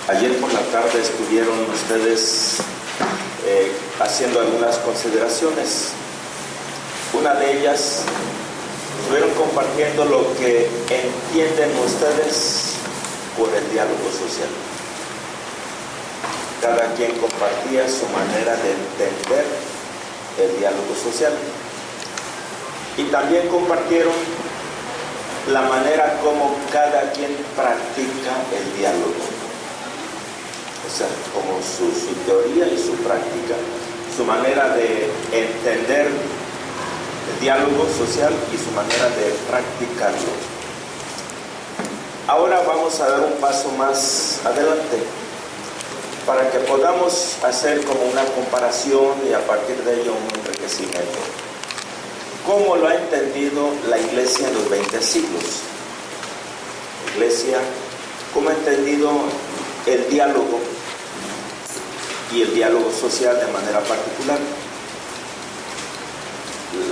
Ayer por la tarde estuvieron ustedes haciendo algunas consideraciones. Una de ellas, estuvieron compartiendo lo que entienden ustedes por el diálogo social. Cada quien compartía su manera de entender el diálogo social. Y también compartieron la manera como cada quien practica el diálogo. O sea, como su teoría y su práctica, su manera de entender el diálogo social y su manera de practicarlo. Ahora vamos a dar un paso más adelante para que podamos hacer como una comparación y a partir de ello un enriquecimiento. ¿Cómo lo ha entendido la Iglesia en los 20 siglos? La Iglesia, ¿cómo ha entendido el diálogo y el diálogo social de manera particular?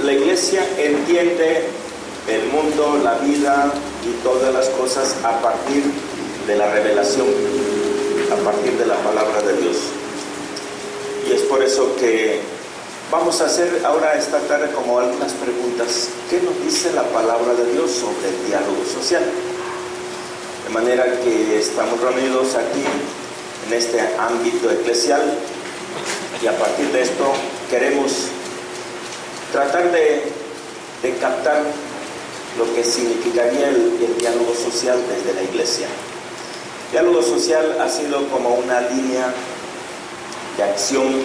La Iglesia entiende el mundo, la vida y todas las cosas a partir de la revelación, a partir de la palabra de Dios. Y es por eso que vamos a hacer ahora esta tarde como algunas preguntas. ¿Qué nos dice la palabra de Dios sobre el diálogo social? De manera que estamos reunidos aquí en este ámbito eclesial y a partir de esto queremos tratar de captar lo que significaría el diálogo social desde la Iglesia. El diálogo social ha sido como una línea de acción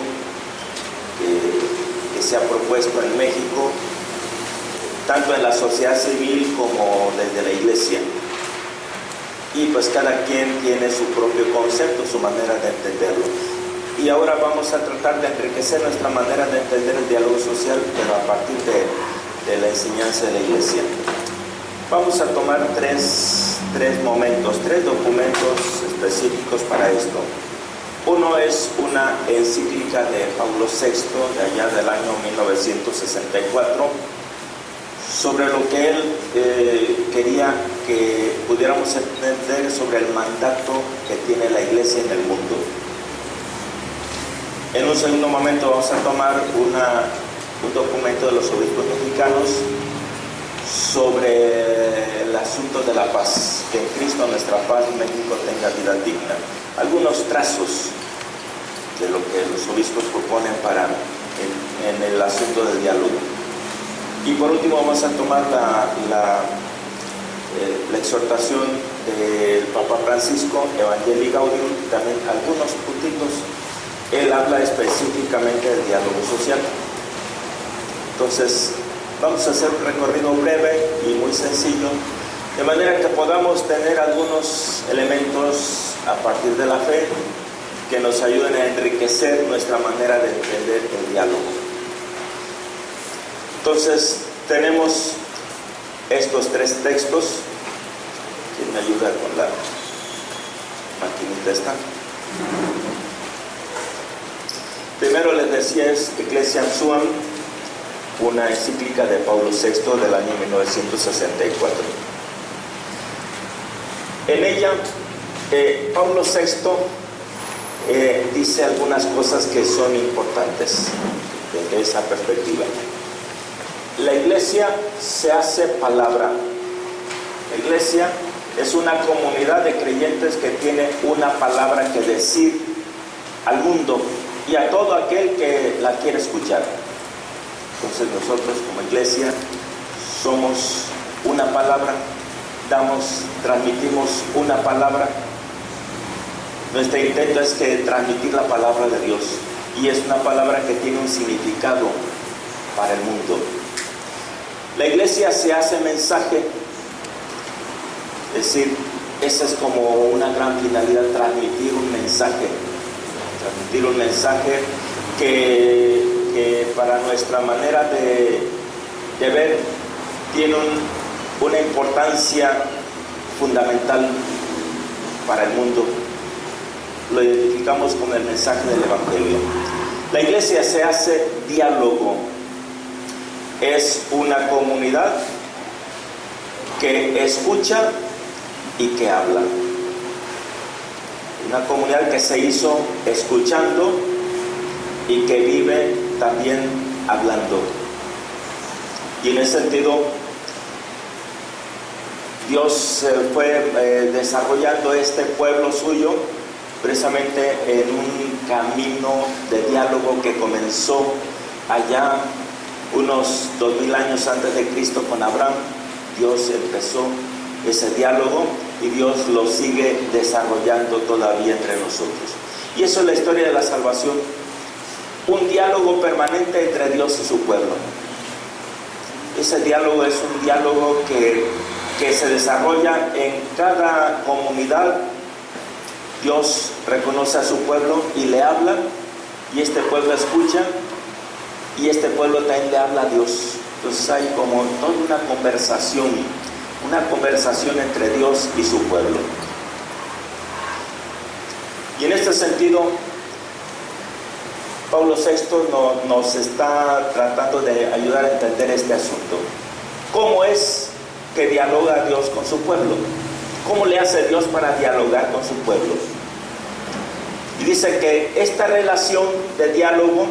que se ha propuesto en México, tanto en la sociedad civil como desde la Iglesia. Y pues cada quien tiene su propio concepto, su manera de entenderlo. Y ahora vamos a tratar de enriquecer nuestra manera de entender el diálogo social, pero a partir de la enseñanza de la Iglesia. Vamos a tomar tres documentos específicos para esto. Uno es una encíclica de Pablo VI, de allá del año 1964, sobre lo que él quería que pudiéramos entender sobre el mandato que tiene la Iglesia en el mundo. En un segundo momento vamos a tomar un documento de los obispos mexicanos sobre el asunto de la paz, que en Cristo nuestra paz México tenga vida digna. Algunos trazos de lo que los obispos proponen en el asunto del diálogo. Y por último vamos a tomar la exhortación del Papa Francisco, Evangelii Gaudium, también algunos puntitos. Él habla específicamente del diálogo social. Entonces, vamos a hacer un recorrido breve y muy sencillo, de manera que podamos tener algunos elementos a partir de la fe que nos ayuden a enriquecer nuestra manera de entender el diálogo. Entonces, tenemos estos tres textos. ¿Quién me ayuda con la maquinita esta? Primero les decía es Ecclesiam Suam, una encíclica de Pablo VI del año 1964. En ella, Pablo VI dice algunas cosas que son importantes desde esa perspectiva. La Iglesia se hace palabra. La Iglesia es una comunidad de creyentes que tiene una palabra que decir al mundo y a todo aquel que la quiere escuchar. Entonces nosotros como Iglesia somos una palabra, transmitimos una palabra. Nuestro intento es que transmitir la palabra de Dios, y es una palabra que tiene un significado para el mundo. La Iglesia se hace mensaje, es decir, esa es como una gran finalidad, transmitir un mensaje que para nuestra manera de ver tiene una importancia fundamental para el mundo. Lo identificamos con el mensaje del Evangelio. La Iglesia se hace diálogo, es una comunidad que escucha y que habla. Una comunidad que se hizo escuchando y que vive también hablando. Y en ese sentido, Dios fue desarrollando este pueblo suyo precisamente en un camino de diálogo que comenzó allá unos 2000 años antes de Cristo con Abraham. Dios empezó ese diálogo y Dios lo sigue desarrollando todavía entre nosotros. Y eso es la historia de la salvación, un diálogo permanente entre Dios y su pueblo. Ese diálogo es un diálogo que se desarrolla en cada comunidad. Dios reconoce a su pueblo y le habla, y este pueblo escucha, y este pueblo también le habla a Dios. Entonces hay como toda una conversación entre Dios y su pueblo. Y en este sentido, Pablo VI nos está tratando de ayudar a entender este asunto. ¿Cómo es que dialoga Dios con su pueblo? ¿Cómo le hace Dios para dialogar con su pueblo? Y dice que esta relación de diálogo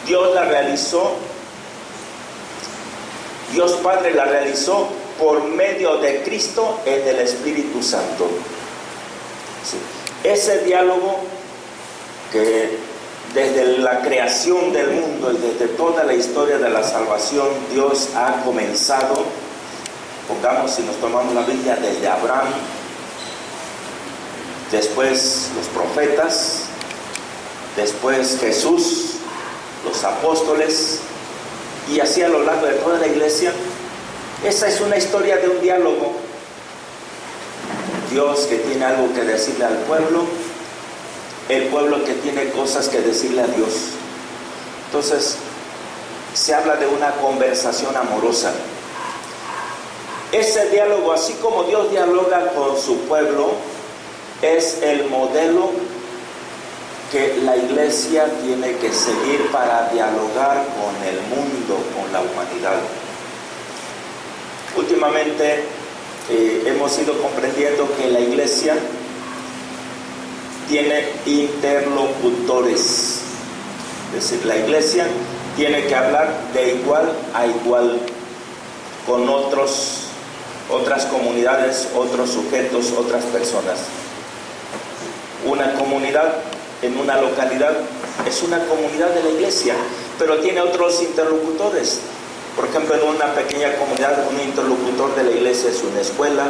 Dios la realizó, Dios Padre la realizó por medio de Cristo en el Espíritu Santo. Sí. Ese diálogo que desde la creación del mundo y desde toda la historia de la salvación Dios ha comenzado, pongamos, si nos tomamos la Biblia, desde Abraham, después los profetas, después Jesús, los apóstoles, y así a lo largo de toda la iglesia. Esa es una historia de un diálogo. Dios que tiene algo que decirle al pueblo, el pueblo que tiene cosas que decirle a Dios. Entonces se habla de una conversación amorosa. Ese diálogo, así como Dios dialoga con su pueblo, es el modelo que la iglesia tiene que seguir para dialogar con el mundo, con la humanidad. Últimamente hemos ido comprendiendo que la iglesia tiene interlocutores, es decir, la iglesia tiene que hablar de igual a igual con otras comunidades, otros sujetos, otras personas. Una comunidad en una localidad es una comunidad de la iglesia, pero tiene otros interlocutores. Por ejemplo, en una pequeña comunidad, un interlocutor de la iglesia es una escuela,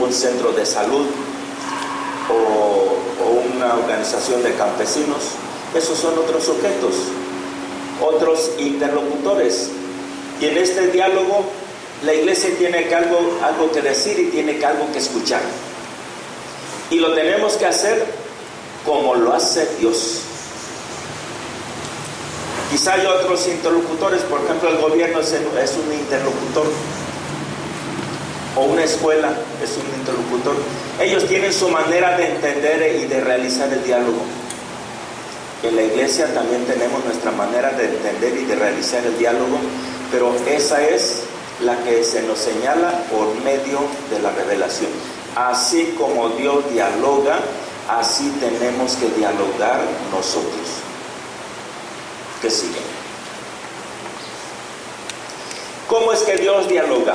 un centro de salud o una organización de campesinos. Esos son otros sujetos, otros interlocutores. Y en este diálogo, la iglesia tiene algo que decir y tiene algo que escuchar. Y lo tenemos que hacer como lo hace Dios. Quizá hay otros interlocutores, por ejemplo, el gobierno es un interlocutor, o una escuela es un interlocutor. Ellos tienen su manera de entender y de realizar el diálogo. En la iglesia también tenemos nuestra manera de entender y de realizar el diálogo, pero esa es la que se nos señala por medio de la revelación. Así como Dios dialoga, así tenemos que dialogar nosotros. ¿Qué sigue? ¿Cómo es que Dios dialoga?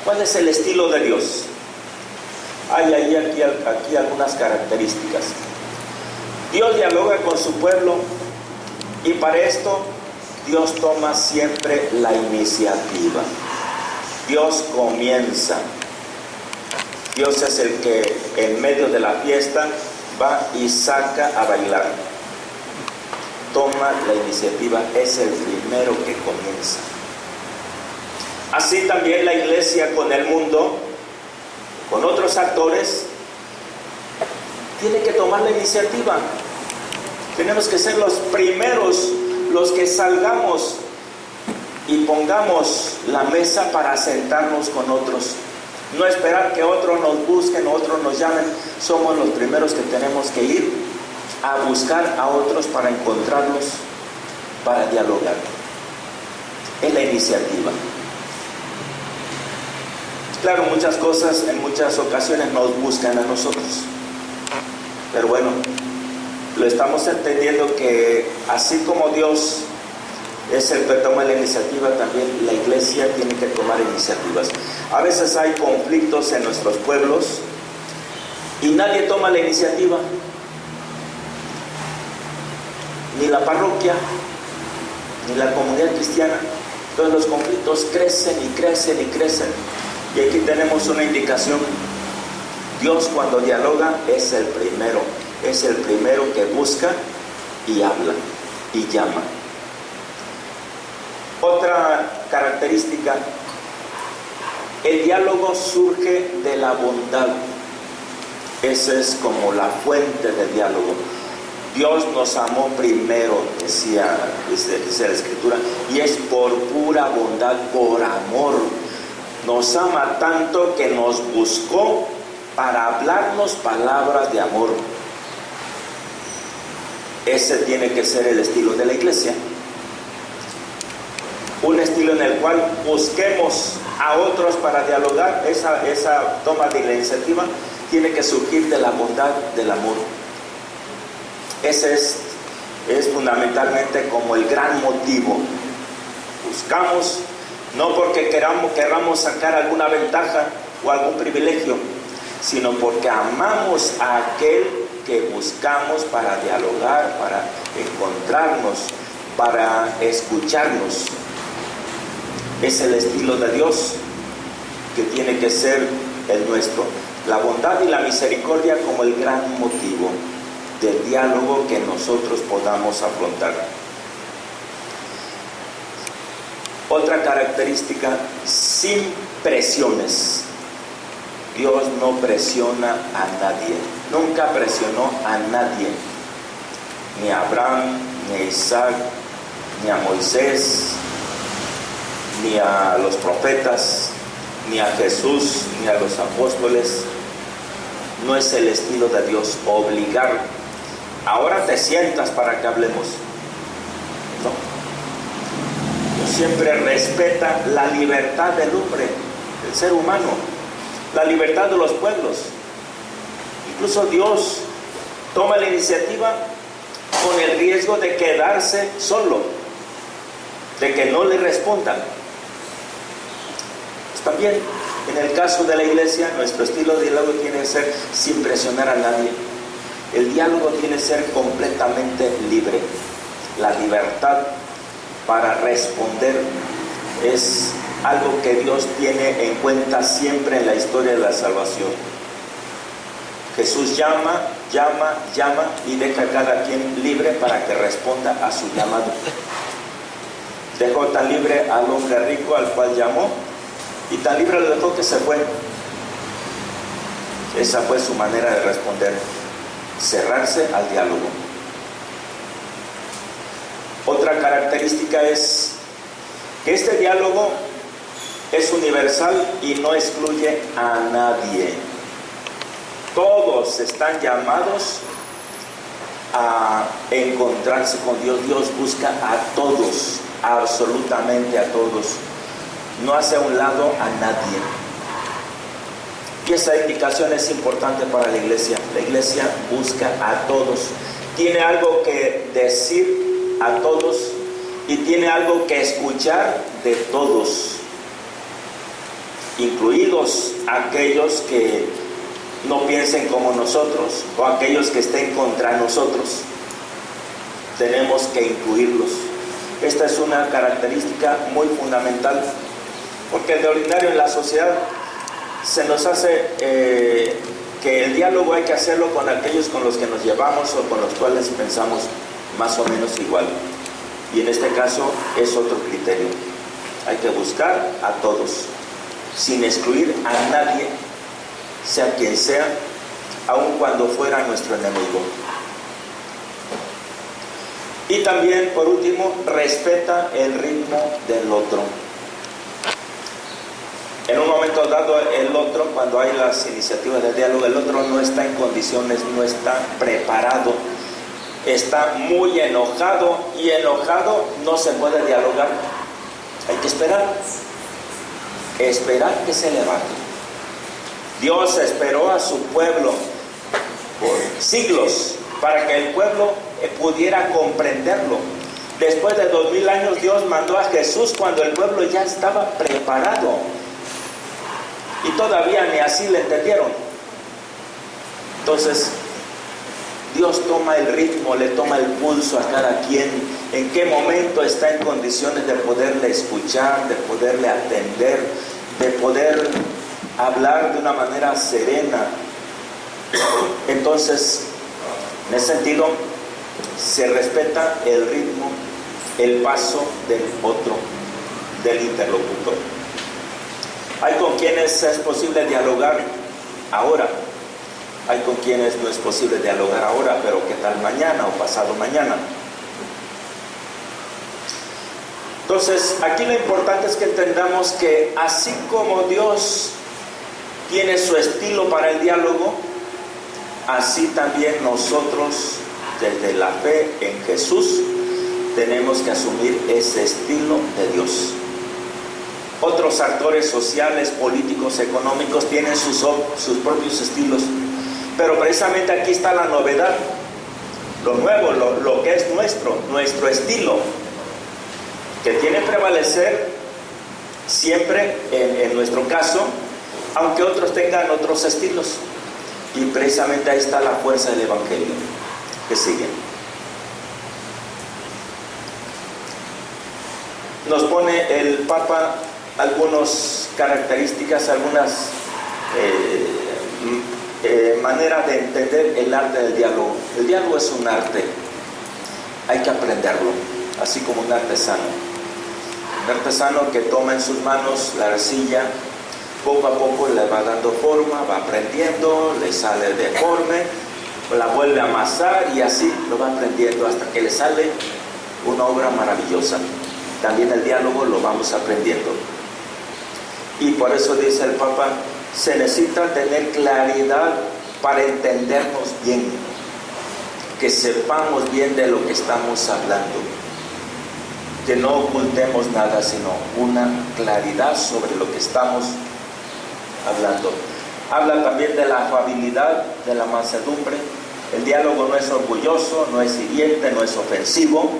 ¿Cuál es el estilo de Dios? Hay aquí algunas características. Dios dialoga con su pueblo y para esto Dios toma siempre la iniciativa. Dios comienza. Dios es el que en medio de la fiesta va y saca a bailar. Toma la iniciativa, es el primero que comienza. Así también la iglesia con el mundo, con otros actores, tiene que tomar la iniciativa. Tenemos que ser los primeros, los que salgamos y pongamos la mesa para sentarnos con otros. No esperar que otros nos busquen, otros nos llamen. Somos los primeros que tenemos que ir a buscar a otros para encontrarlos, para dialogar. Es la iniciativa. Claro, muchas cosas en muchas ocasiones nos buscan a nosotros. Pero bueno, lo estamos entendiendo que así como Dios es el que toma la iniciativa, también la iglesia tiene que tomar iniciativas. A veces hay conflictos en nuestros pueblos y nadie toma la iniciativa, ni la parroquia, ni la comunidad cristiana. Entonces los conflictos crecen y crecen y crecen. Y aquí tenemos una indicación. Dios, cuando dialoga, es el primero que busca y habla y llama. Otra característica: el diálogo surge de la bondad. Esa es como la fuente del diálogo. Dios nos amó primero, dice la Escritura, y es por pura bondad, por amor. Nos ama tanto que nos buscó para hablarnos palabras de amor. Ese tiene que ser el estilo de la iglesia. Un estilo en el cual busquemos a otros para dialogar. Esa toma de la iniciativa tiene que surgir de la bondad, del amor. Ese es fundamentalmente como el gran motivo. Buscamos no porque queramos sacar alguna ventaja o algún privilegio, sino porque amamos a aquel que buscamos para dialogar, para encontrarnos, para escucharnos. Es el estilo de Dios que tiene que ser el nuestro. La bondad y la misericordia como el gran motivo del diálogo que nosotros podamos afrontar. Otra característica: sin presiones. Dios no presiona a nadie, nunca presionó a nadie, ni a Abraham, ni a Isaac, ni a Moisés, ni a los profetas, ni a Jesús, ni a los apóstoles. No es el estilo de Dios obligar. Ahora te sientas para que hablemos. No. Dios siempre respeta la libertad del hombre, del ser humano, la libertad de los pueblos. Incluso Dios toma la iniciativa con el riesgo de quedarse solo, de que no le respondan. Está bien. En el caso de la iglesia, nuestro estilo de diálogo tiene que ser sin presionar a nadie. El diálogo tiene que ser completamente libre. La libertad para responder es algo que Dios tiene en cuenta siempre en la historia de la salvación. Jesús llama y deja a cada quien libre para que responda a su llamado. Dejó tan libre al hombre rico al cual llamó, y tan libre lo dejó que se fue. Esa fue su manera de responder: cerrarse al diálogo. Otra característica es que este diálogo es universal y no excluye a nadie. Todos están llamados a encontrarse con Dios. Dios busca a todos, absolutamente a todos. No hace a un lado a nadie. Y esa indicación es importante para la iglesia. La iglesia busca a todos. Tiene algo que decir a todos y tiene algo que escuchar de todos, incluidos aquellos que no piensen como nosotros o aquellos que estén contra nosotros. Tenemos que incluirlos. Esta es una característica muy fundamental, porque de ordinario en la sociedad se nos hace que el diálogo hay que hacerlo con aquellos con los que nos llevamos o con los cuales pensamos más o menos igual. Y en este caso es otro criterio. Hay que buscar a todos, sin excluir a nadie, sea quien sea, aun cuando fuera nuestro enemigo. Y también, por último, respeta el ritmo del otro. En un momento dado, el otro, cuando hay las iniciativas de diálogo, el otro no está en condiciones, no está preparado, está muy enojado, y enojado no se puede dialogar. Hay que esperar que se levante. Dios esperó a su pueblo por siglos para que el pueblo pudiera comprenderlo. Después de 2000 años Dios mandó a Jesús cuando el pueblo ya estaba preparado y todavía ni así le entendieron. Entonces Dios toma el ritmo, le toma el pulso a cada quien, en qué momento está en condiciones de poderle escuchar, de poderle atender, de poder hablar de una manera serena. Entonces, en ese sentido, se respeta el ritmo, el paso del otro, del interlocutor. Hay con quienes es posible dialogar ahora, hay con quienes no es posible dialogar ahora, pero ¿qué tal mañana o pasado mañana? Entonces, aquí lo importante es que entendamos que así como Dios tiene su estilo para el diálogo, así también nosotros, desde la fe en Jesús, tenemos que asumir ese estilo de Dios. Otros actores sociales, políticos, económicos tienen sus propios estilos, pero precisamente aquí está la novedad, lo nuevo, lo que es nuestro estilo, que tiene que prevalecer siempre en nuestro caso, aunque otros tengan otros estilos. Y precisamente ahí está la fuerza del Evangelio. Que sigue. Nos pone el Papa algunas características, algunas maneras de entender el arte del diálogo. El diálogo es un arte, hay que aprenderlo, así como un artesano. Un artesano que toma en sus manos la arcilla, poco a poco le va dando forma, va aprendiendo, le sale deforme, la vuelve a amasar y así lo va aprendiendo hasta que le sale una obra maravillosa. También el diálogo lo vamos aprendiendo. Y por eso dice el Papa, se necesita tener claridad para entendernos bien, que sepamos bien de lo que estamos hablando, que no ocultemos nada, sino una claridad sobre lo que estamos hablando. Habla también de la afabilidad, de la mansedumbre. El diálogo no es orgulloso, no es hiriente, no es ofensivo.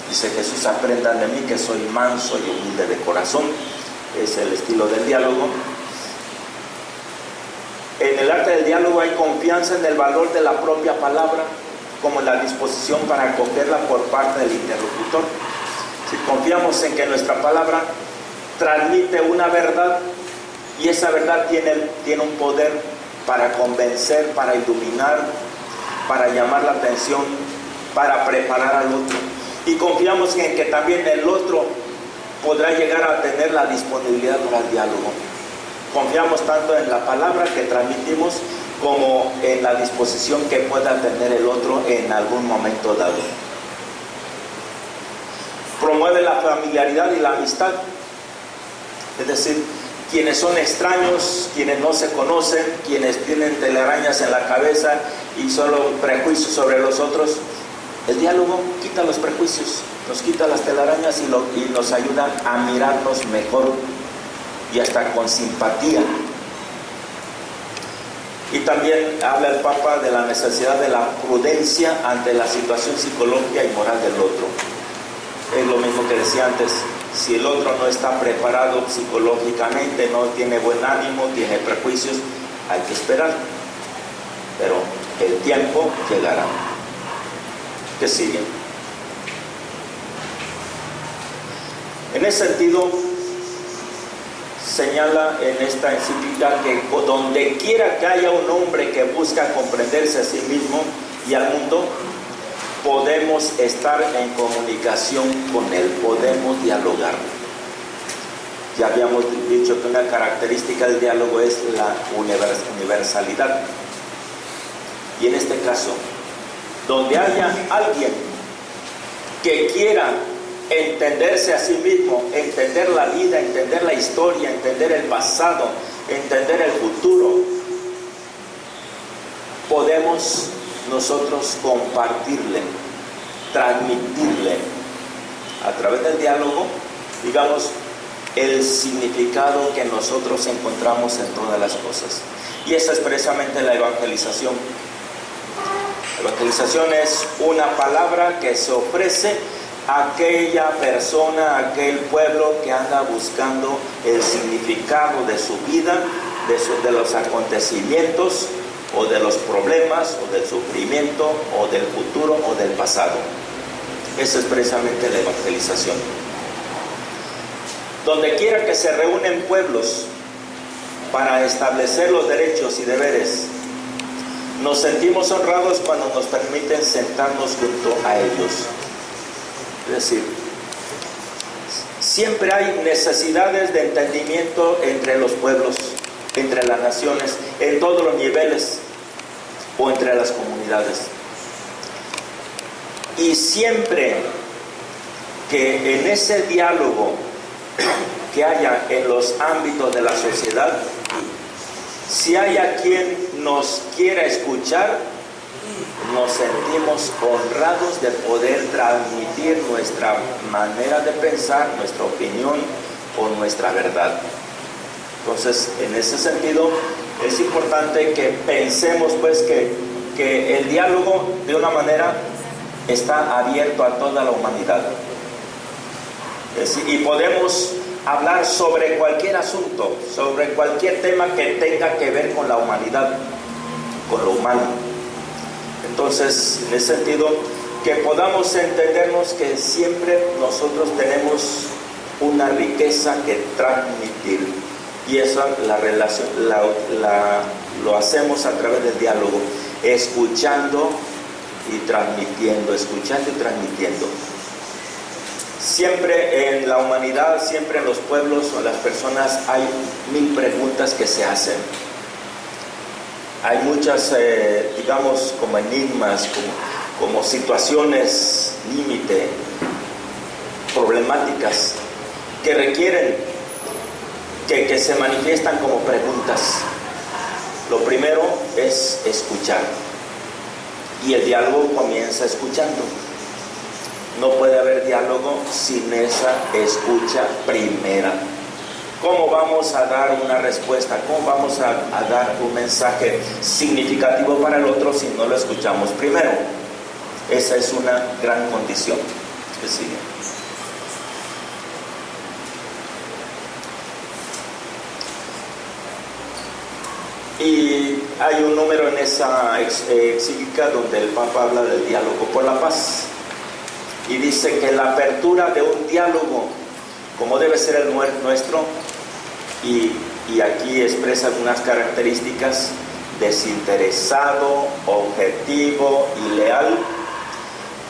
Dice Jesús, aprendan de mí que soy manso y humilde de corazón. Es el estilo del diálogo. En el arte del diálogo hay confianza en el valor de la propia palabra, como en la disposición para acogerla por parte del interlocutor. Si confiamos en que nuestra palabra transmite una verdad, y esa verdad tiene un poder para convencer, para iluminar, para llamar la atención, para preparar al otro. Y confiamos en que también el otro podrá llegar a tener la disponibilidad para el diálogo. Confiamos tanto en la palabra que transmitimos como en la disposición que pueda tener el otro en algún momento dado. Promueve la familiaridad y la amistad. Es decir, quienes son extraños, quienes no se conocen, quienes tienen telarañas en la cabeza y solo prejuicios sobre los otros, el diálogo quita los prejuicios, nos quita las telarañas y nos ayuda a mirarnos mejor y hasta con simpatía. Y también habla el Papa de la necesidad de la prudencia ante la situación psicológica y moral del otro. Es lo mismo que decía antes, si el otro no está preparado psicológicamente, no tiene buen ánimo, tiene prejuicios, hay que esperar. Pero el tiempo llegará. ¿Qué sigue? En ese sentido, señala en esta encíclica que donde quiera que haya un hombre que busca comprenderse a sí mismo y al mundo, podemos estar en comunicación con él, podemos dialogar. Ya habíamos dicho que una característica del diálogo es la universalidad. Y en este caso, donde haya alguien que quiera entenderse a sí mismo, entender la vida, entender la historia, entender el pasado, entender el futuro, podemos nosotros compartirle, transmitirle a través del diálogo, digamos, el significado que nosotros encontramos en todas las cosas. Y esa es precisamente la evangelización. La evangelización es una palabra que se ofrece a aquella persona, a aquel pueblo que anda buscando el significado de su vida, de los acontecimientos, o de los problemas, o del sufrimiento, o del futuro, o del pasado. Esa es precisamente la evangelización. Donde quiera que se reúnen pueblos para establecer los derechos y deberes, nos sentimos honrados cuando nos permiten sentarnos junto a ellos. Es decir, siempre hay necesidades de entendimiento entre los pueblos, entre las naciones, en todos los niveles o entre las comunidades. Y siempre que en ese diálogo que haya en los ámbitos de la sociedad, si hay a quien nos quiera escuchar, nos sentimos honrados de poder transmitir nuestra manera de pensar, nuestra opinión o nuestra verdad. Entonces, en ese sentido, es importante que pensemos pues que el diálogo de una manera está abierto a toda la humanidad. Y podemos hablar sobre cualquier asunto, sobre cualquier tema que tenga que ver con la humanidad, con lo humano. Entonces, en ese sentido, que podamos entendernos que siempre nosotros tenemos una riqueza que transmitir. Y eso la relación lo hacemos a través del diálogo, escuchando y transmitiendo, escuchando y transmitiendo. Siempre en la humanidad, siempre en los pueblos o en las personas hay mil preguntas que se hacen. Hay muchas, digamos, como enigmas, como situaciones límite, problemáticas, que requieren que se manifiestan como preguntas. Lo primero es escuchar. Y el diálogo comienza escuchando. No puede haber diálogo sin esa escucha primera. ¿Cómo vamos a dar una respuesta? ¿Cómo vamos a dar un mensaje significativo para el otro si no lo escuchamos primero? Esa es una gran condición que sigue. Y hay un número en esa encíclica donde el Papa habla del diálogo por la paz. Y dice que la apertura de un diálogo, como debe ser el nuestro, y aquí expresa algunas características: desinteresado, objetivo y leal,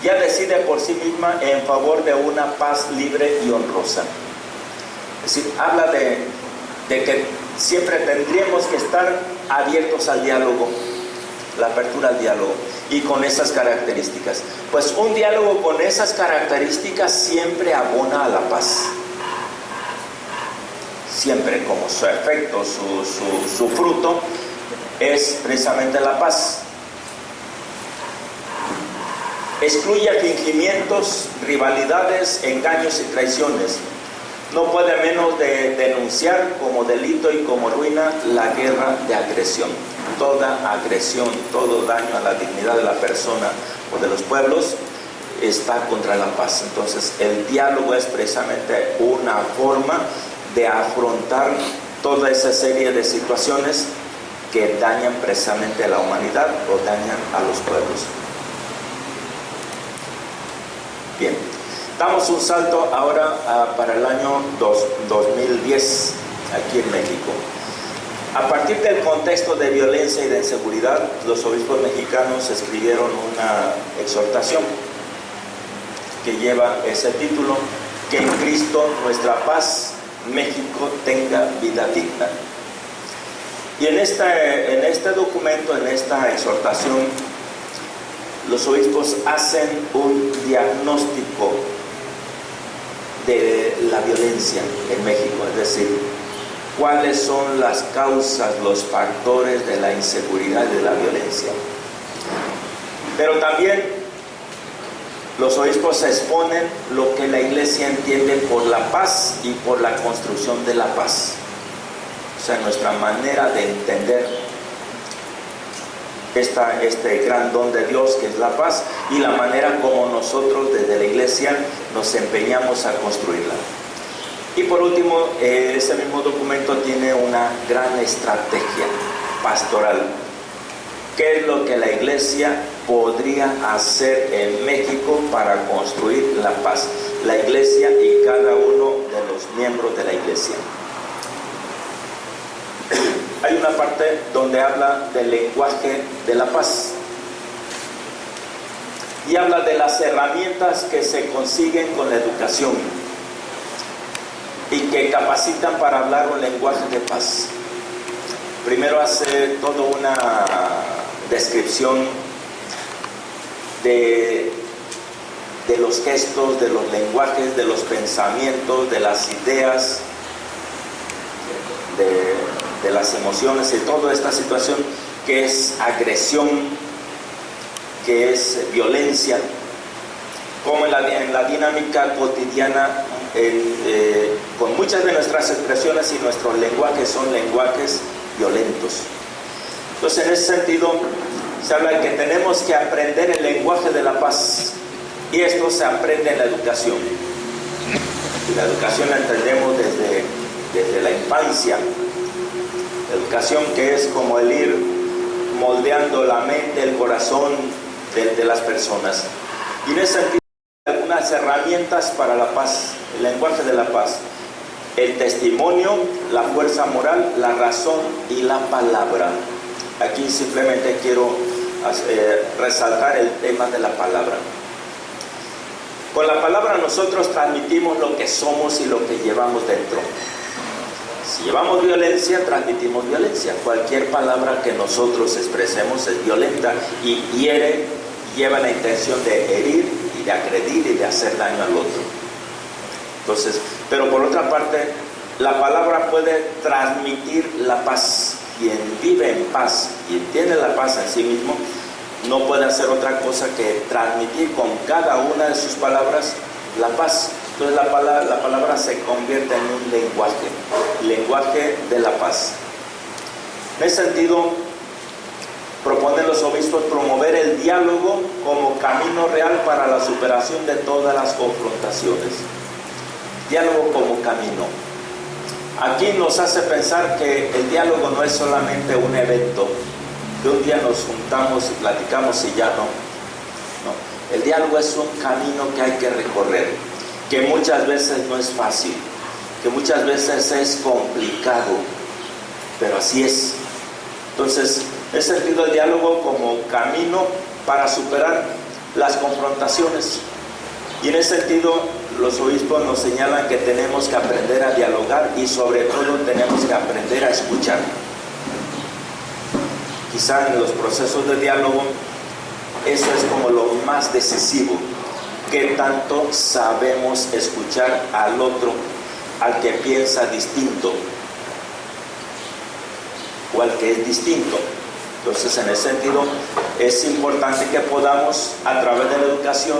ya decide por sí misma en favor de una paz libre y honrosa. Es decir, habla de que siempre tendríamos que estar abiertos al diálogo, la apertura al diálogo, y con esas características. Pues un diálogo con esas características siempre abona a la paz. Siempre, como su efecto, su fruto es precisamente la paz. Excluye fingimientos, rivalidades, engaños y traiciones. No puede menos de denunciar como delito y como ruina la guerra de agresión. Toda agresión, todo daño a la dignidad de la persona o de los pueblos está contra la paz. Entonces, el diálogo es precisamente una forma de afrontar toda esa serie de situaciones que dañan precisamente a la humanidad o dañan a los pueblos. Bien. Damos un salto ahora para el año 2010, aquí en México. A partir del contexto de violencia y de inseguridad, los obispos mexicanos escribieron una exhortación que lleva ese título: que en Cristo nuestra paz, México tenga vida digna. Y en este documento, en esta exhortación, los obispos hacen un diagnóstico de la violencia en México, es decir, cuáles son las causas, los factores de la inseguridad y de la violencia. Pero también los obispos exponen lo que la Iglesia entiende por la paz y por la construcción de la paz. O sea, nuestra manera de entender este gran don de Dios que es la paz y la manera como nosotros desde la iglesia nos empeñamos a construirla. Y por último, ese mismo documento tiene una gran estrategia pastoral. ¿Qué es lo que la iglesia podría hacer en México para construir la paz? La iglesia y cada uno de los miembros de la iglesia. Hay una parte donde habla del lenguaje de la paz y habla de las herramientas que se consiguen con la educación y que capacitan para hablar un lenguaje de paz. Primero hace toda una descripción de los gestos, de los lenguajes, de los pensamientos, de las ideas, de las emociones y toda esta situación que es agresión, que es violencia, como en la dinámica cotidiana, con muchas de nuestras expresiones y nuestros lenguajes son lenguajes violentos. Entonces, en ese sentido, se habla de que tenemos que aprender el lenguaje de la paz, y esto se aprende en la educación. Y la educación la entendemos desde la infancia. Educación que es como el ir moldeando la mente, el corazón de las personas. Y en ese sentido, algunas herramientas para la paz, el lenguaje de la paz: el testimonio, la fuerza moral, la razón y la palabra. Aquí simplemente quiero resaltar el tema de la palabra. Con la palabra nosotros transmitimos lo que somos y lo que llevamos dentro. Si llevamos violencia, transmitimos violencia. Cualquier palabra que nosotros expresemos es violenta y hiere, lleva la intención de herir y de agredir y de hacer daño al otro. Entonces, pero por otra parte, la palabra puede transmitir la paz. Quien vive en paz, quien tiene la paz en sí mismo, no puede hacer otra cosa que transmitir con cada una de sus palabras la paz. Entonces la palabra se convierte en un lenguaje de la paz. En ese sentido, proponen los obispos promover el diálogo como camino real para la superación de todas las confrontaciones. Diálogo como camino. Aquí nos hace pensar que el diálogo no es solamente un evento, que un día nos juntamos y platicamos y ya no. El diálogo es un camino que hay que recorrer, que muchas veces no es fácil, que muchas veces es complicado, pero así es. Entonces, es sentido el diálogo como camino para superar las confrontaciones. Y en ese sentido, los obispos nos señalan que tenemos que aprender a dialogar y sobre todo tenemos que aprender a escuchar. Quizá en los procesos de diálogo, eso es como lo más decisivo. ¿Qué tanto sabemos escuchar al otro, al que piensa distinto o al que es distinto? Entonces, en ese sentido, es importante que podamos, a través de la educación,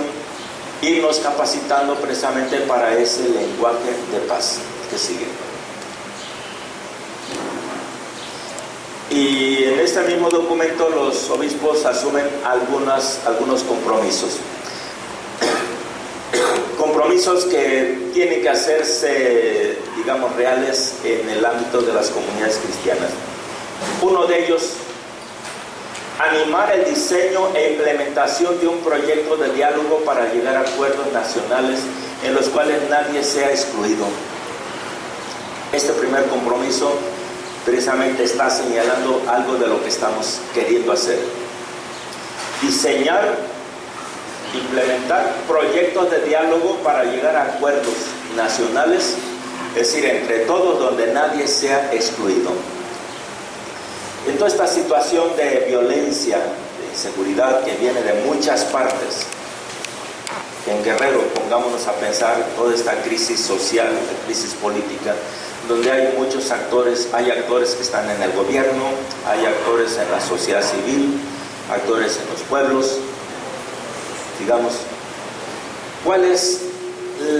irnos capacitando precisamente para ese lenguaje de paz que sigue. Y en este mismo documento los obispos asumen algunos compromisos. Compromisos que tienen que hacerse, digamos, reales en el ámbito de las comunidades cristianas. Uno de ellos, animar el diseño e implementación de un proyecto de diálogo para llegar a acuerdos nacionales en los cuales nadie sea excluido. Este primer compromiso precisamente está señalando algo de lo que estamos queriendo hacer. Diseñar, implementar proyectos de diálogo para llegar a acuerdos nacionales, es decir, entre todos, donde nadie sea excluido. En toda esta situación de violencia, de inseguridad que viene de muchas partes, en Guerrero, pongámonos a pensar toda esta crisis social, crisis política, donde hay muchos actores, hay actores que están en el gobierno, hay actores en la sociedad civil, actores en los pueblos, digamos, ¿cuál es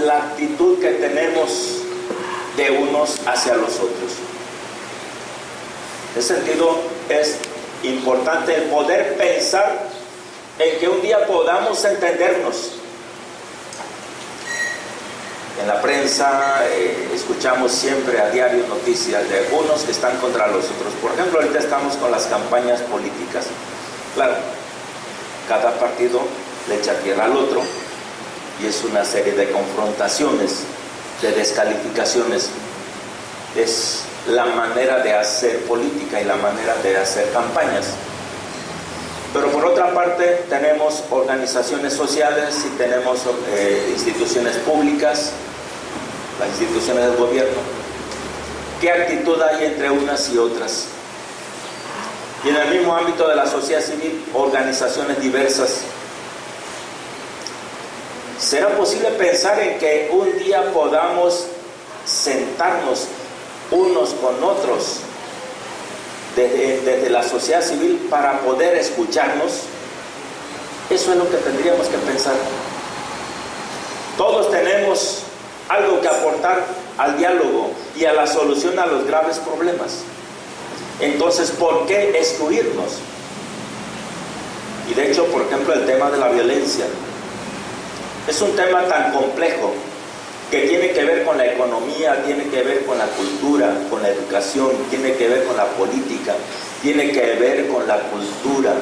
la actitud que tenemos de unos hacia los otros? En ese sentido, es importante el poder pensar en que un día podamos entendernos. En la prensa escuchamos siempre a diario noticias de unos que están contra los otros. Por ejemplo, ahorita estamos con las campañas políticas. Claro, cada partido le echa tierra al otro y es una serie de confrontaciones, de descalificaciones. Es la manera de hacer política y la manera de hacer campañas. Pero por otra parte tenemos organizaciones sociales y tenemos instituciones públicas, las instituciones del gobierno. ¿Qué actitud hay entre unas y otras? Y en el mismo ámbito de la sociedad civil, organizaciones diversas. ¿Será posible pensar en que un día podamos sentarnos unos con otros desde la sociedad civil para poder escucharnos? Eso es lo que tendríamos que pensar. Todos tenemos algo que aportar al diálogo y a la solución a los graves problemas. Entonces, ¿por qué excluirnos? Y de hecho, por ejemplo, el tema de la violencia es un tema tan complejo que tiene que ver con la economía, tiene que ver con la cultura, con la educación, tiene que ver con la política, tiene que ver con la cultura.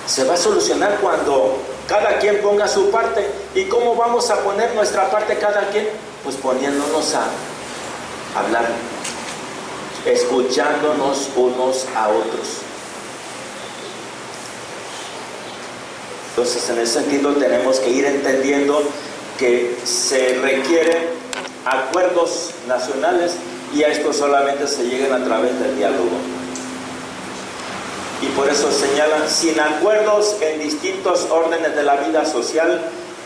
Se va a solucionar cuando cada quien ponga su parte. ¿Y cómo vamos a poner nuestra parte cada quien? Pues poniéndonos a hablar, escuchándonos unos a otros. Entonces, en ese sentido tenemos que ir entendiendo que se requieren acuerdos nacionales y a esto solamente se llegan a través del diálogo. Y por eso señalan, sin acuerdos en distintos órdenes de la vida social,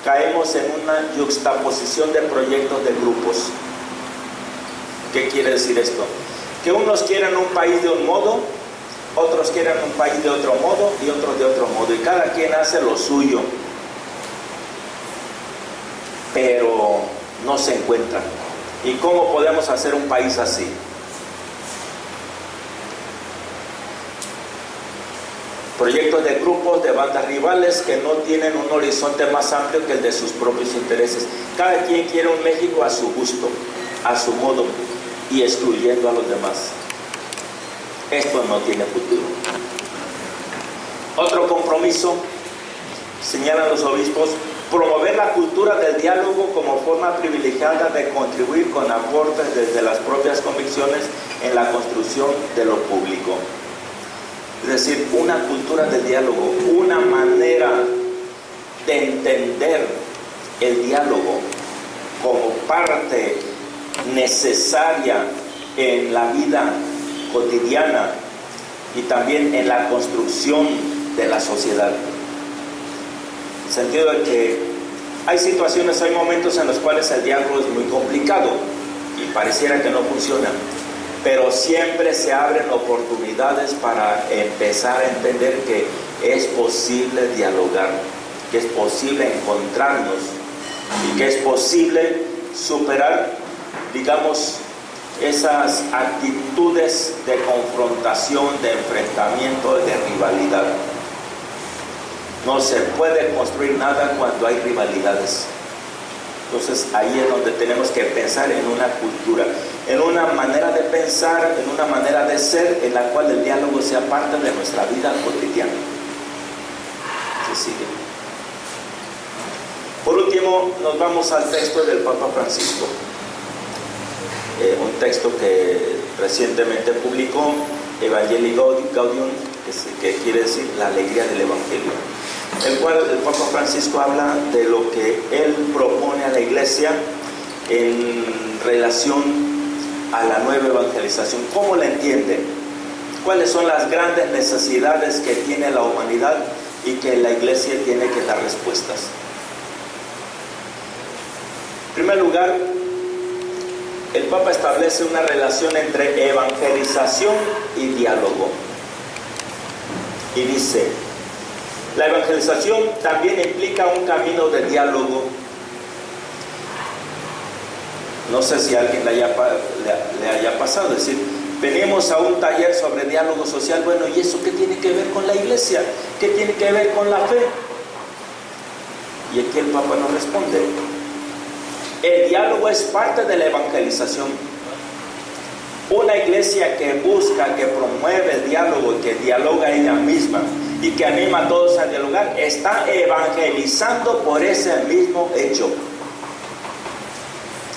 caemos en una yuxtaposición de proyectos de grupos. ¿Qué quiere decir esto? Que unos quieren un país de un modo, otros quieren un país de otro modo y otros de otro modo, y cada quien hace lo suyo, pero no se encuentran. ¿Y cómo podemos hacer un país así? Proyectos de grupos, de bandas rivales que no tienen un horizonte más amplio que el de sus propios intereses. Cada quien quiere un México a su gusto, a su modo, y excluyendo a los demás. Esto no tiene futuro. Otro compromiso, señalan los obispos, promover la cultura del diálogo como forma privilegiada de contribuir con aportes desde las propias convicciones en la construcción de lo público. Es decir, una cultura del diálogo, una manera de entender el diálogo como parte necesaria en la vida cotidiana y también en la construcción de la sociedad. En el sentido de que hay situaciones, hay momentos en los cuales el diálogo es muy complicado y pareciera que no funciona, pero siempre se abren oportunidades para empezar a entender que es posible dialogar, que es posible encontrarnos y que es posible superar, digamos, esas actitudes de confrontación, de enfrentamiento, de rivalidad. No se puede construir nada cuando hay rivalidades. Entonces ahí es donde tenemos que pensar en una cultura, en una manera de pensar, en una manera de ser, en la cual el diálogo sea parte de nuestra vida cotidiana. Se sigue. Por último, nos vamos al texto del Papa Francisco. Un texto que recientemente publicó, Evangelii Gaudium, que quiere decir la alegría del Evangelio, el cual el Papa Francisco habla de lo que él propone a la Iglesia en relación a la nueva evangelización. ¿Cómo la entiende? ¿Cuáles son las grandes necesidades que tiene la humanidad y que la Iglesia tiene que dar respuestas? En primer lugar, el Papa establece una relación entre evangelización y diálogo. Y dice, la evangelización también implica un camino de diálogo. No sé si a alguien le haya pasado, es decir, venimos a un taller sobre diálogo social. Bueno, ¿y eso qué tiene que ver con la iglesia? ¿Qué tiene que ver con la fe? Y aquí el Papa nos responde: el diálogo es parte de la evangelización. Una iglesia que busca, que promueve el diálogo y que dialoga ella misma y que anima a todos a dialogar, está evangelizando por ese mismo hecho.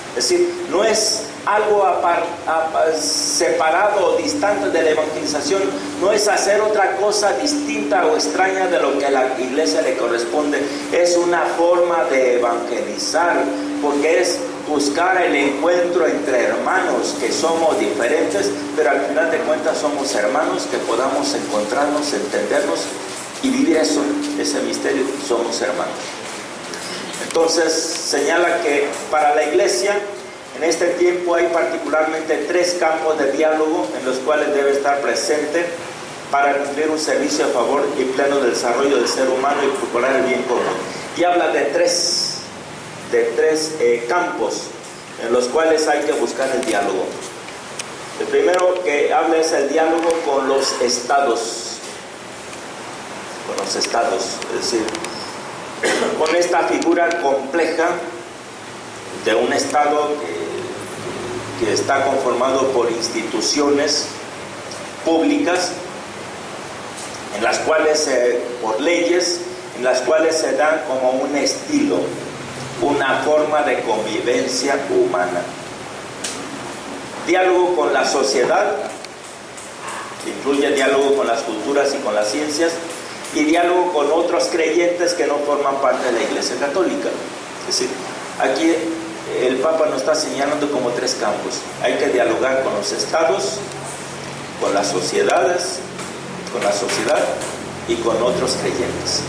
Es decir, no es algo separado o distante de la evangelización, no es hacer otra cosa distinta o extraña de lo que a la iglesia le corresponde. Es una forma de evangelizar, porque es buscar el encuentro entre hermanos que somos diferentes, pero al final de cuentas somos hermanos, que podamos encontrarnos, entendernos y vivir eso, ese misterio. Somos hermanos. Entonces señala que para la iglesia en este tiempo hay particularmente 3 campos de diálogo en los cuales debe estar presente para cumplir un servicio a favor y pleno del desarrollo del ser humano y procurar el bien común. Y habla de tres campos en los cuales hay que buscar el diálogo. El primero que habla es el diálogo con los estados. Es decir, con esta figura compleja de un estado que está conformado por instituciones públicas, en las cuales, por leyes, en las cuales se da como un estilo, una forma de convivencia humana. Diálogo con la sociedad, que incluye diálogo con las culturas y con las ciencias, y diálogo con otros creyentes que no forman parte de la Iglesia Católica. Es decir, aquí el Papa nos está señalando como 3 campos. Hay que dialogar con los estados, con las sociedades, con la sociedad y con otros creyentes.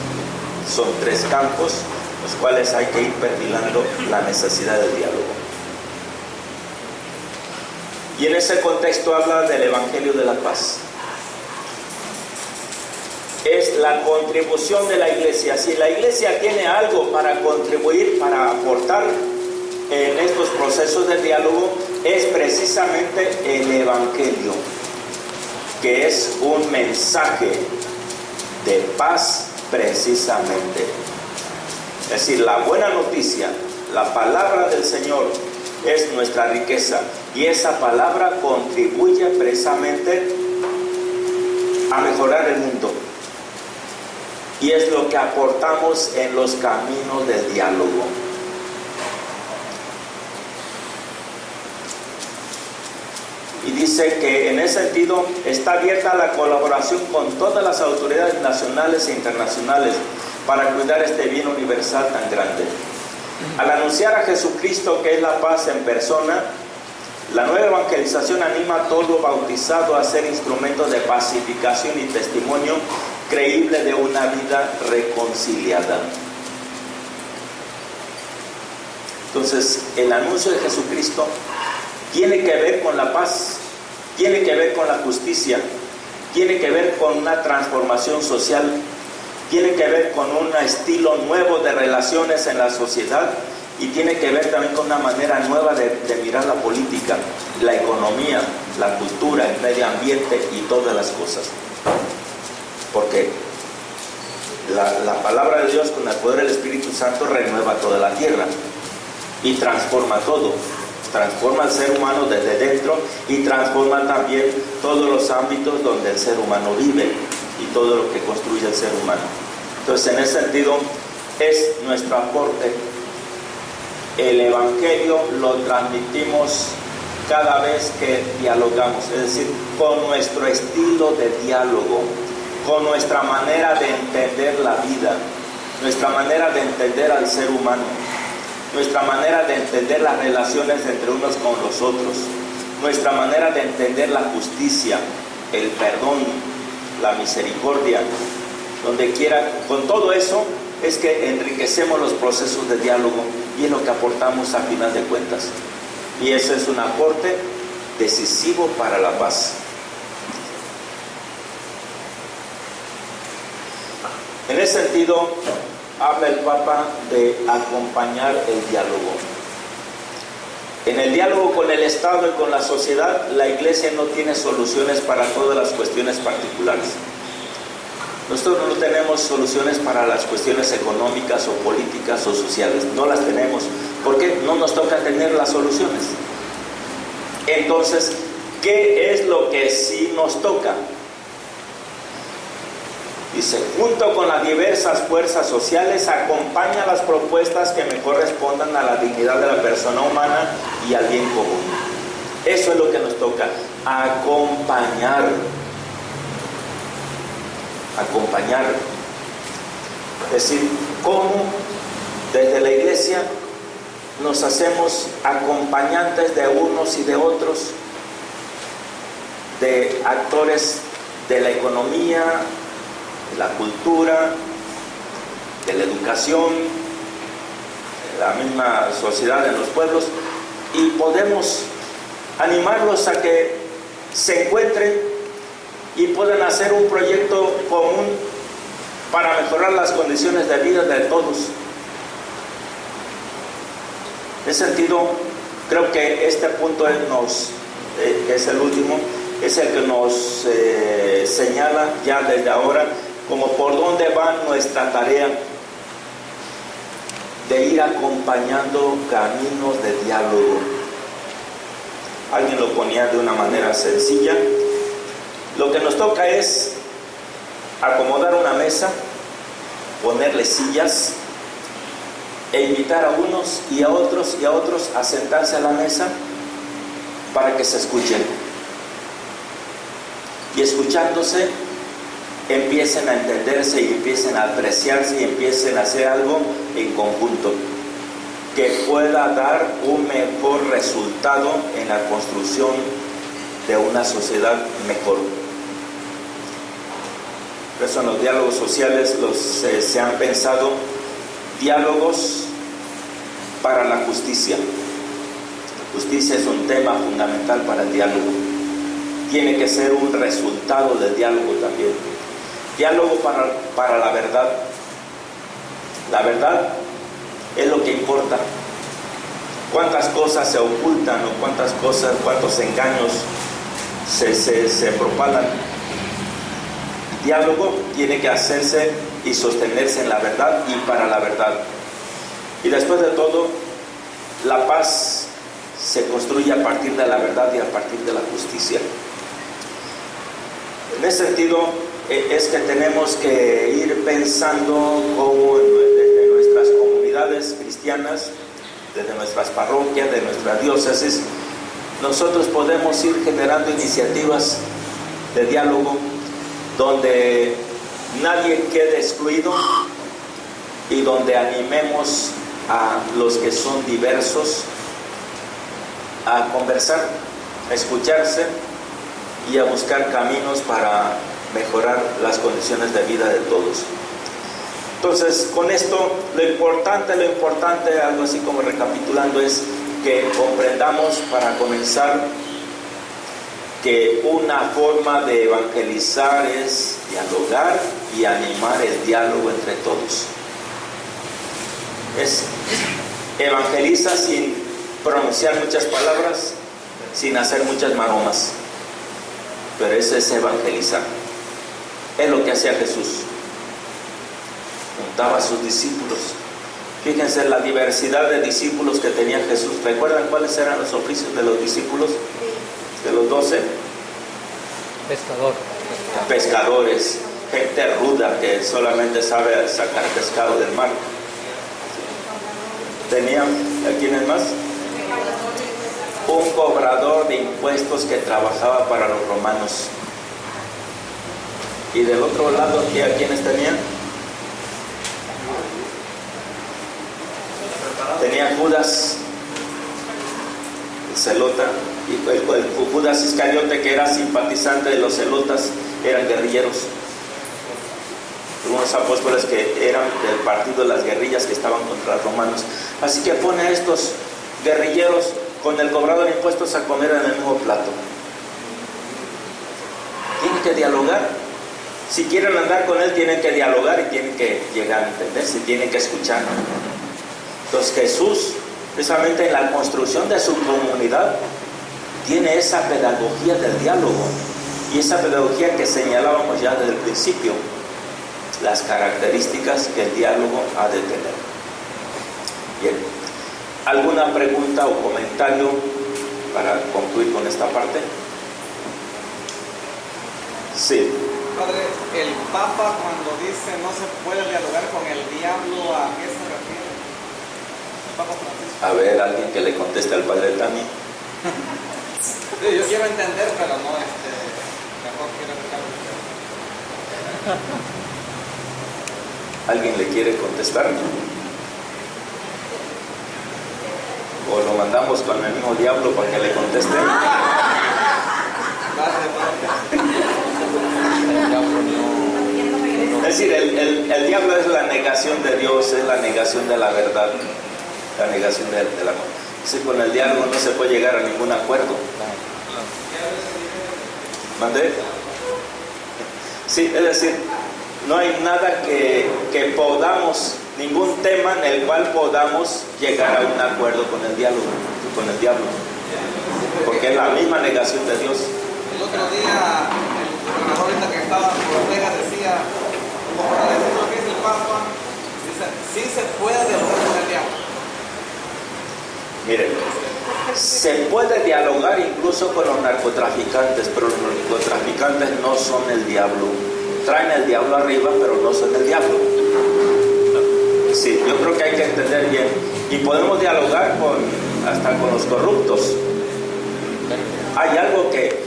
Son 3 campos los cuales hay que ir perfilando la necesidad del diálogo. Y en ese contexto habla del Evangelio de la Paz. Es la contribución de la iglesia. Si la iglesia tiene algo para contribuir, para aportar en estos procesos de diálogo, es precisamente el Evangelio, que es un mensaje de paz precisamente. Es decir, la buena noticia, la palabra del Señor es nuestra riqueza, y esa palabra contribuye precisamente a mejorar el mundo. Y es lo que aportamos en los caminos del diálogo. Y dice que en ese sentido está abierta la colaboración con todas las autoridades nacionales e internacionales para cuidar este bien universal tan grande. Al anunciar a Jesucristo, que es la paz en persona, la nueva evangelización anima a todo bautizado a ser instrumento de pacificación y testimonio creíble de una vida reconciliada. Entonces, el anuncio de Jesucristo tiene que ver con la paz, tiene que ver con la justicia, tiene que ver con una transformación social, tiene que ver con un estilo nuevo de relaciones en la sociedad, y tiene que ver también con una manera nueva de mirar la política, la economía, la cultura, el medio ambiente y todas las cosas. Porque la palabra de Dios, con el poder del Espíritu Santo, renueva toda la tierra y transforma todo. Transforma al ser humano desde dentro y transforma también todos los ámbitos donde el ser humano vive y todo lo que construye el ser humano. Entonces, en ese sentido, es nuestro aporte. El Evangelio lo transmitimos cada vez que dialogamos, es decir, con nuestro estilo de diálogo, con nuestra manera de entender la vida, nuestra manera de entender al ser humano, nuestra manera de entender las relaciones entre unos con los otros, nuestra manera de entender la justicia, el perdón, la misericordia, donde quiera. Con todo eso es que enriquecemos los procesos de diálogo, y es lo que aportamos a final de cuentas. Y ese es un aporte decisivo para la paz. En ese sentido, habla el Papa de acompañar el diálogo. En el diálogo con el Estado y con la sociedad, la iglesia no tiene soluciones para todas las cuestiones particulares. Nosotros no tenemos soluciones para las cuestiones económicas o políticas o sociales, no las tenemos. ¿Por qué? No nos toca tener las soluciones. Entonces, ¿qué es lo que sí nos toca? Dice, junto con las diversas fuerzas sociales, acompaña las propuestas que mejor respondan a la dignidad de la persona humana y al bien común. Eso es lo que nos toca, acompañar. Acompañar. Es decir, cómo desde la iglesia nos hacemos acompañantes de unos y de otros, de actores de la economía, de la cultura, de la educación, de la misma sociedad en los pueblos, y podemos animarlos a que se encuentren y puedan hacer un proyecto común para mejorar las condiciones de vida de todos. En ese sentido, creo que este punto que es el último, es el que nos señala ya desde ahora como por dónde va nuestra tarea de ir acompañando caminos de diálogo. Alguien lo ponía de una manera sencilla. Lo que nos toca es acomodar una mesa, ponerle sillas e invitar a unos y a otros a sentarse a la mesa para que se escuchen. Y escuchándose, empiecen a entenderse y empiecen a apreciarse y empiecen a hacer algo en conjunto que pueda dar un mejor resultado en la construcción de una sociedad mejor. Por eso en los diálogos sociales se han pensado diálogos para la justicia. La justicia es un tema fundamental para el diálogo. Tiene que ser un resultado del diálogo también. Diálogo para la verdad. La verdad es lo que importa. Cuántas cosas se ocultan o cuántos engaños se propalan. Diálogo tiene que hacerse y sostenerse en la verdad y para la verdad. Y después de todo, la paz se construye a partir de la verdad y a partir de la justicia. En ese sentido, es que tenemos que ir pensando cómo desde nuestras comunidades cristianas, desde nuestras parroquias, de nuestras diócesis, nosotros podemos ir generando iniciativas de diálogo donde nadie quede excluido y donde animemos a los que son diversos a conversar, a escucharse y a buscar caminos para mejorar las condiciones de vida de todos. Entonces, con esto, lo importante, algo así como recapitulando, es que comprendamos para comenzar que una forma de evangelizar es dialogar y animar el diálogo entre todos. Es evangeliza sin pronunciar muchas palabras, sin hacer muchas maromas, pero eso es evangelizar. Es lo que hacía Jesús. Juntaba a sus discípulos. Fíjense la diversidad de discípulos que tenía Jesús. ¿Recuerdan cuáles eran los oficios de los discípulos? De los 12. Pescadores, gente ruda que solamente sabe sacar pescado del mar. Tenían, ¿a quiénes más? Un cobrador de impuestos que trabajaba para los romanos. Y del otro lado, ¿a quiénes tenían? Tenía Judas, el zelota, y el Judas Iscariote, que era simpatizante de los celotas, eran guerrilleros. Algunos apóstoles que eran del partido de las guerrillas que estaban contra los romanos. Así que pone a estos guerrilleros con el cobrador de impuestos a comer en el mismo plato. Tienen que dialogar. Si quieren andar con él, tienen que dialogar y tienen que llegar a entenderse, tienen que escuchar. Entonces Jesús precisamente en la construcción de su comunidad, tiene esa pedagogía del diálogo y esa pedagogía que señalábamos ya desde el principio, las características que el diálogo ha de tener. Bien, ¿alguna pregunta o comentario para concluir con esta parte? Sí. Padre, el Papa cuando dice no se puede dialogar con el diablo, ¿a qué se refiere? El Papa Francisco. A ver, alguien que le conteste al Padre Tami. Sí, yo quiero entender, pero no, mejor quiero escuchar. ¿Alguien le quiere contestar? ¿O lo mandamos con el mismo diablo para que le conteste? Es decir, el diablo es la negación de Dios, es la negación de la verdad, la negación del amor. Es decir, con el diálogo no se puede llegar a ningún acuerdo. ¿Mandé? Sí, es decir, no hay nada que podamos, ningún tema en el cual podamos llegar a un acuerdo con el diálogo, con el diablo, porque es la misma negación de Dios. El otro día, el mejor ahorita que estaba por Ortega decía, como para decir lo que dice el Papa, dice, sí se puede dialogar con el diablo. Miren, se puede dialogar incluso con los narcotraficantes, pero los narcotraficantes no son el diablo. Traen el diablo arriba, pero no son el diablo. Sí, yo creo que hay que entender bien. Y podemos dialogar hasta con los corruptos. Hay algo que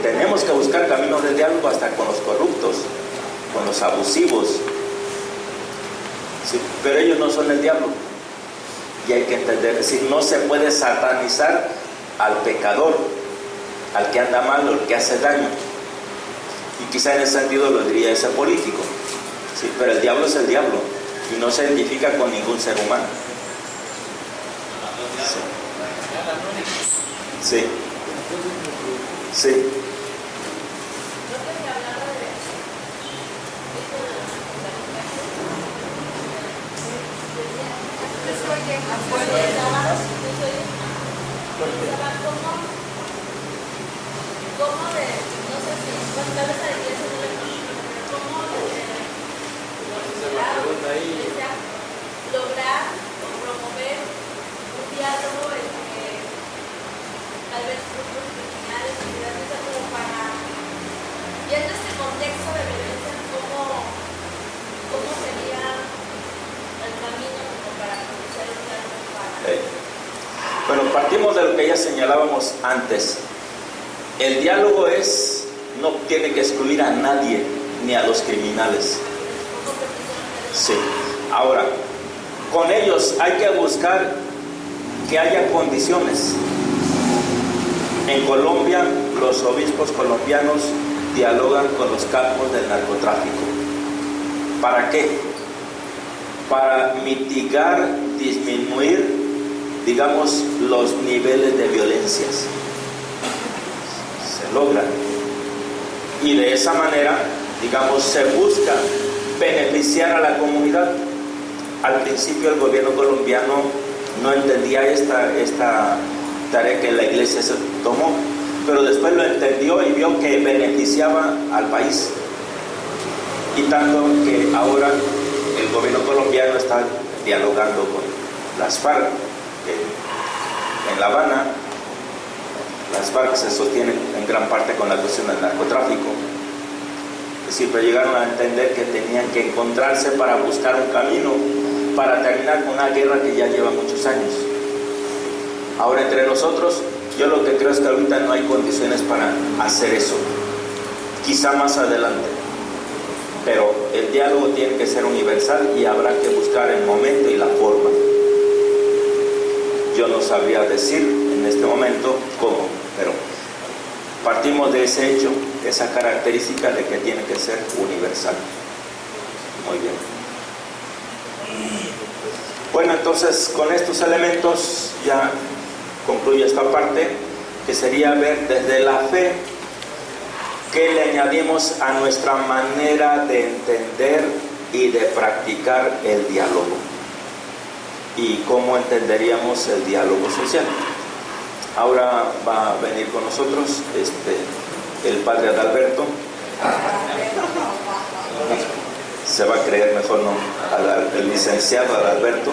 tenemos que buscar caminos de diálogo hasta con los corruptos, con los abusivos. Sí, pero ellos no son el diablo. Y hay que entender, es decir, no se puede satanizar al pecador, al que anda mal o al que hace daño. Y quizá en ese sentido lo diría ese político. Sí, pero el diablo es el diablo y no se identifica con ningún ser humano. Sí. Sí. Lograr o promover un diálogo tal vez grupos criminales, como para, viendo este contexto de violencia, cómo sería el camino como para conocer un diálogo para... Bueno, partimos de lo que ya señalábamos antes. El diálogo no tiene que excluir a nadie, ni a los criminales. Sí. Ahora, con ellos hay que buscar que haya condiciones. En Colombia, los obispos colombianos dialogan con los capos del narcotráfico. ¿Para qué? Para mitigar, disminuir, digamos, los niveles de violencias. Se logra. Y de esa manera, digamos, se busca beneficiar a la comunidad. Al principio el gobierno colombiano no entendía esta tarea que la iglesia se tomó, pero después lo entendió y vio que beneficiaba al país. Y tanto que ahora el gobierno colombiano está dialogando con las FARC en La Habana. Las FARC se sostienen en gran parte con la cuestión del narcotráfico. Siempre llegaron a entender que tenían que encontrarse para buscar un camino para terminar con una guerra que ya lleva muchos años. Ahora entre nosotros, yo lo que creo es que ahorita no hay condiciones para hacer eso. Quizá más adelante. Pero el diálogo tiene que ser universal y habrá que buscar el momento y la forma. Yo no sabría decir en este momento cómo, pero partimos de ese hecho, de esa característica de que tiene que ser universal. Muy bien. Bueno, entonces con estos elementos ya concluye esta parte, que sería ver desde la fe qué le añadimos a nuestra manera de entender y de practicar el diálogo. y cómo entenderíamos el diálogo social. Ahora va a venir con nosotros el padre Adalberto. Se va a creer mejor, ¿no? El licenciado Adalberto.